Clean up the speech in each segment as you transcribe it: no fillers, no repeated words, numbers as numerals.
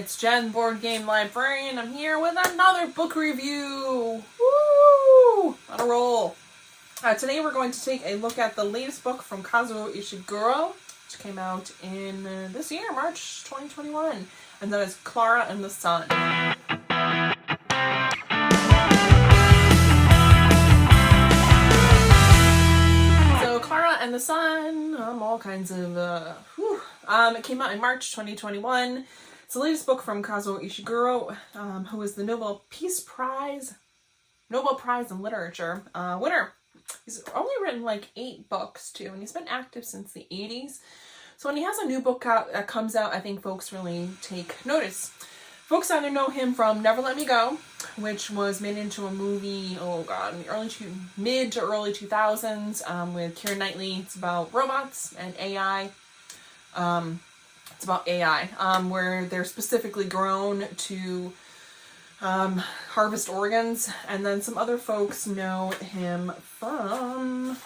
it's Jenn, Board Game Librarian. I'm here with another book review. Woo! On a roll. Today we're going to take a look at the latest book from Kazoo Ishiguro, which came out in this year, March 2021. And that is Klara and the Sun. So Klara and the Sun, all kinds of, it came out in March 2021. It's the latest book from Kazoo Ishiguro, who is the Nobel Prize in Literature winner. He's only written like 8 books too, and he's been active since the 80s. So when he has a new book out that comes out, I think folks really take notice. Folks either know him from Never Let Me Go, which was made into a movie, in the mid to early 2000s with Keira Knightley. It's about robots and AI. It's about AI, where they're specifically grown to harvest organs. And then some other folks know him from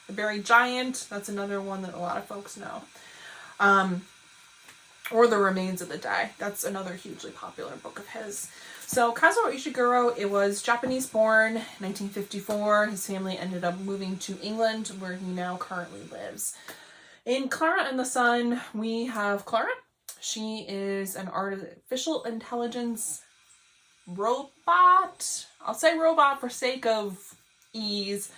The Buried Giant. That's another one that a lot of folks know. Or The Remains of the Day. That's another hugely popular book of his. So Kazoo Ishiguro, it was Japanese born, 1954. His family ended up moving to England, where he now currently lives. In Klara and the Sun, we have Clara. She is an artificial intelligence robot. I'll say robot for sake of ease.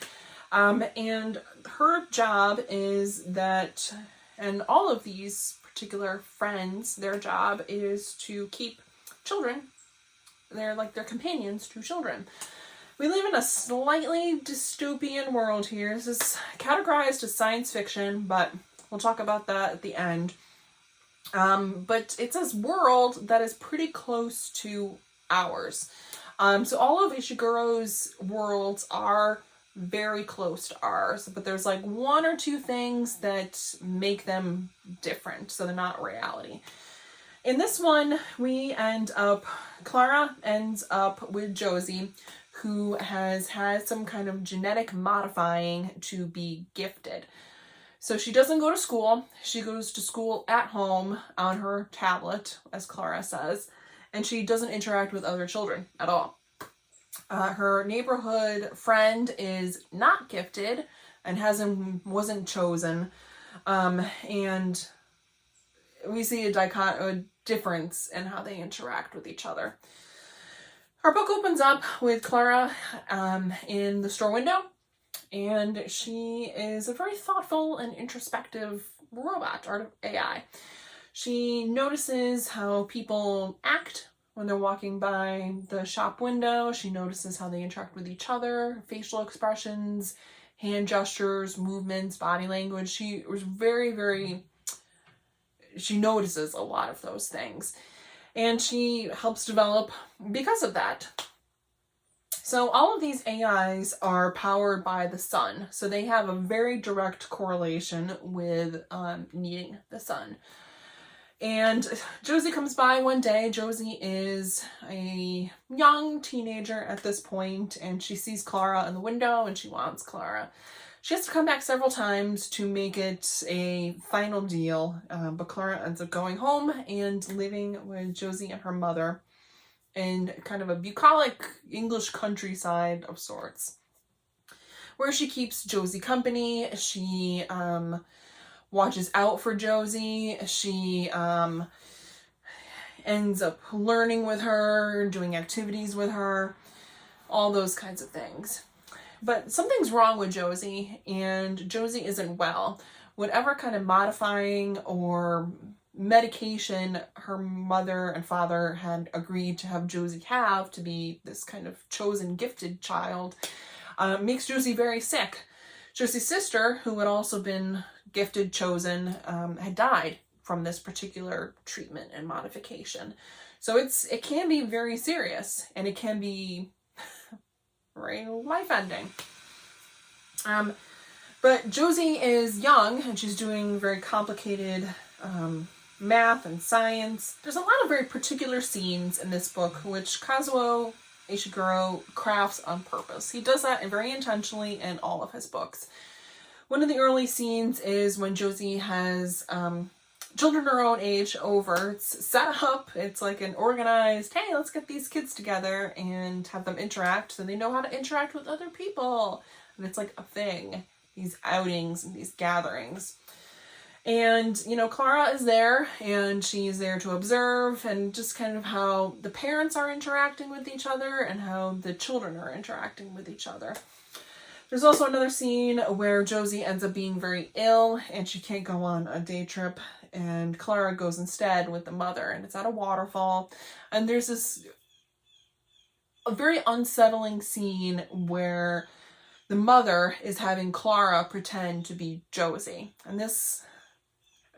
And her job is that, and all of these particular friends, their job is to keep children. They're like their companions to children. We live in a slightly dystopian world here. This is categorized as science fiction, but we'll talk about that at the end. But it's a world that is pretty close to ours. So all of Ishiguro's worlds are very close to ours, but there's like 1 or 2 things that make them different, so they're not reality. In this one, Clara ends up with Josie, who has had some kind of genetic modifying to be gifted. So she doesn't go to school. She goes to school at home on her tablet, as Clara says, and she doesn't interact with other children at all. Her neighborhood friend is not gifted and wasn't chosen, and we see a difference in how they interact with each other. Our book opens up with Clara in the store window, and she is a very thoughtful and introspective robot, AI. She notices how people act when they're walking by the shop window. She notices how they interact with each other, facial expressions, hand gestures, movements, body language. She notices a lot of those things. And she helps develop because of that. So all of these AIs are powered by the sun. So they have a very direct correlation with needing the sun. And Josie comes by one day. Josie is a young teenager at this point, and she sees Clara in the window, and she wants Clara. She has to come back several times to make it a final deal, but Clara ends up going home and living with Josie and her mother in kind of a bucolic English countryside of sorts, where she keeps Josie company. She watches out for Josie. She ends up learning with her, doing activities with her, all those kinds of things. But something's wrong with Josie, and Josie isn't well. Whatever kind of modifying or medication her mother and father had agreed to have Josie have to be this kind of chosen, gifted child, makes Josie very sick. Josie's sister, who had also been gifted, chosen, had died from this particular treatment and modification. So it can be very serious, and it can be very life-ending. But Josie is young, and she's doing very complicated math and science. There's a lot of very particular scenes in this book, which Kazoo Ishiguro crafts on purpose. He does that very intentionally in all of his books. One of the early scenes is when Josie has children our own age over. It's set up. It's like an organized, hey, let's get these kids together and have them interact so they know how to interact with other people. And it's like a thing, these outings and these gatherings. And, you know, Klara is there, and she's there to observe and just kind of how the parents are interacting with each other and how the children are interacting with each other. There's also another scene where Josie ends up being very ill and she can't go on a day trip, and Klara goes instead with the mother, and it's at a waterfall. And there's a very unsettling scene where the mother is having Klara pretend to be Josie. And this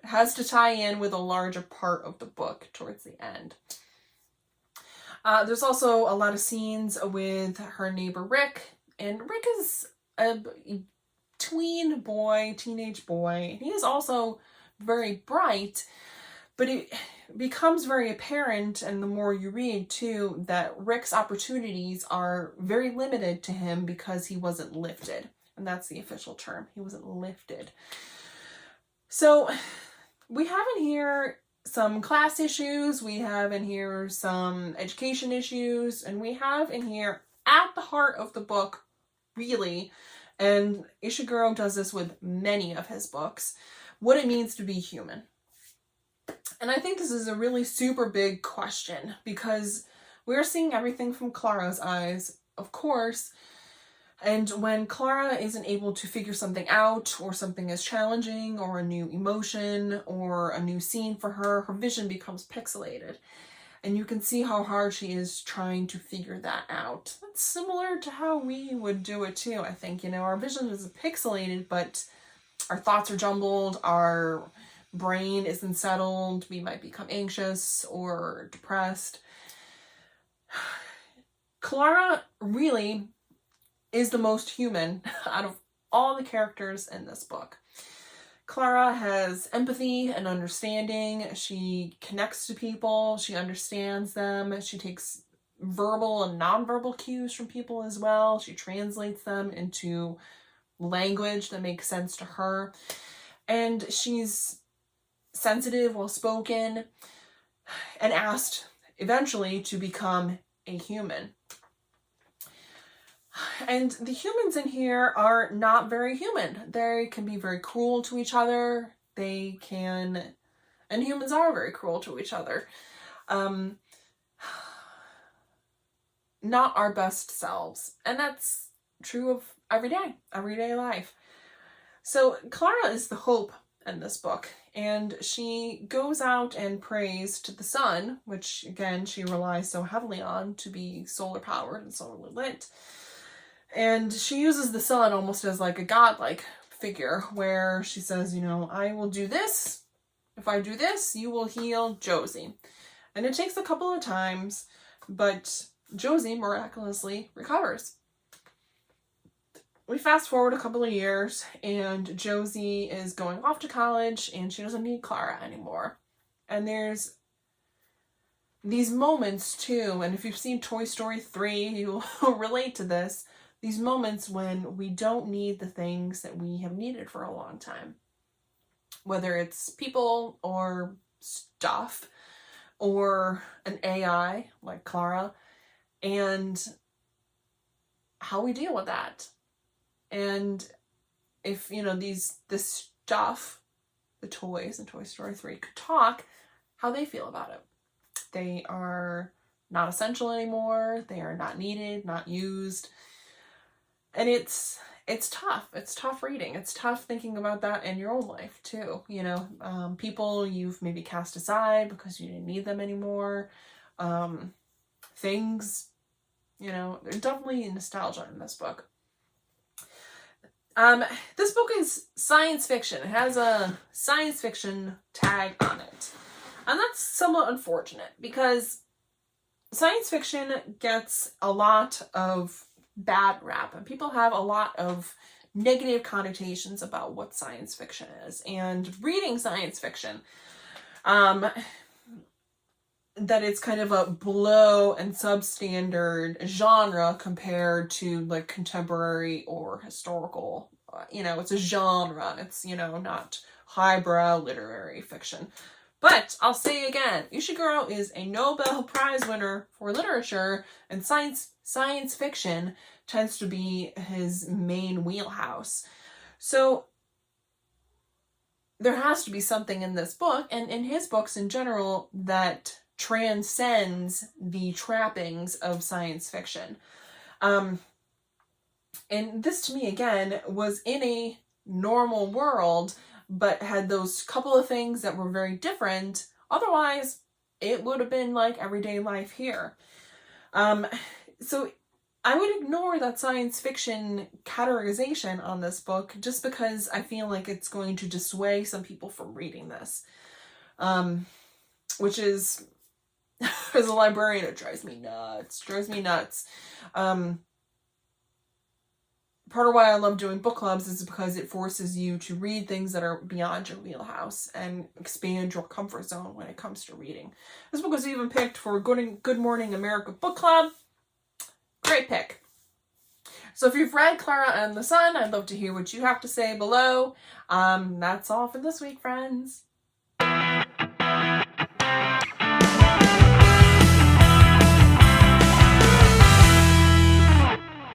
has to tie in with a larger part of the book towards the end. There's also a lot of scenes with her neighbor Rick, and Rick is a teenage boy. He is also very bright, but it becomes very apparent, and the more you read too, that Rick's opportunities are very limited to him because he wasn't lifted. And that's the official term. He wasn't lifted. So we have in here some class issues, we have in here some education issues, and we have in here at the heart of the book, really, and Ishiguro does this with many of his books, what it means to be human. And I think this is a really super big question because we're seeing everything from Klara's eyes, of course. And when Klara isn't able to figure something out, or something is challenging, or a new emotion, or a new scene for her, her vision becomes pixelated. And you can see how hard she is trying to figure that out. That's similar to how we would do it too, I think. You know, our vision is pixelated, but our thoughts are jumbled, our brain isn't settled, we might become anxious or depressed. Klara really is the most human out of all the characters in this book. Klara has empathy and understanding. She connects to people. She understands them. She takes verbal and nonverbal cues from people as well. She translates them into language that makes sense to her. And she's sensitive, well-spoken, and asked eventually to become a human. And the humans in here are not very human. They can be very cruel to each other. And humans are very cruel to each other. Not our best selves. And that's true of everyday life. So Klara is the hope in this book. And she goes out and prays to the sun, which again, she relies so heavily on to be solar powered and solar lit. And she uses the sun almost as like a godlike figure where she says, you know, I will do this. If I do this, you will heal Josie. And it takes a couple of times, but Josie miraculously recovers. We fast forward a couple of years and Josie is going off to college and she doesn't need Klara anymore. And there's these moments too, and if you've seen Toy Story 3, you will relate to this. These moments when we don't need the things that we have needed for a long time. Whether it's people or stuff or an AI like Klara, and how we deal with that. And if, you know, this stuff, the toys in Toy Story 3 could talk, how they feel about it. They are not essential anymore. They are not needed, not used. And it's tough. It's tough reading. It's tough thinking about that in your own life too. You know, people you've maybe cast aside because you didn't need them anymore. Things, you know, there's definitely nostalgia in this book. This book is science fiction. It has a science fiction tag on it. And that's somewhat unfortunate because science fiction gets a lot of bad rap, and people have a lot of negative connotations about what science fiction is. And reading science fiction, that it's kind of a below and substandard genre compared to like contemporary or historical you know, it's a genre. It's, you know, not highbrow literary fiction. But I'll say again, Ishiguro is a Nobel Prize winner for literature, and science fiction tends to be his main wheelhouse. So there has to be something in this book, and in his books in general, that transcends the trappings of science fiction. And this, to me, again, was in a normal world, but had those couple of things that were very different. Otherwise, it would have been like everyday life here. So I would ignore that science fiction categorization on this book just because I feel like it's going to dissuade some people from reading this. Which is, as a librarian, it drives me nuts. Part of why I love doing book clubs is because it forces you to read things that are beyond your wheelhouse and expand your comfort zone when it comes to reading. This book was even picked for Good Morning America Book Club. Great pick. So if you've read Klara and the Sun, I'd love to hear what you have to say below. That's all for this week, friends.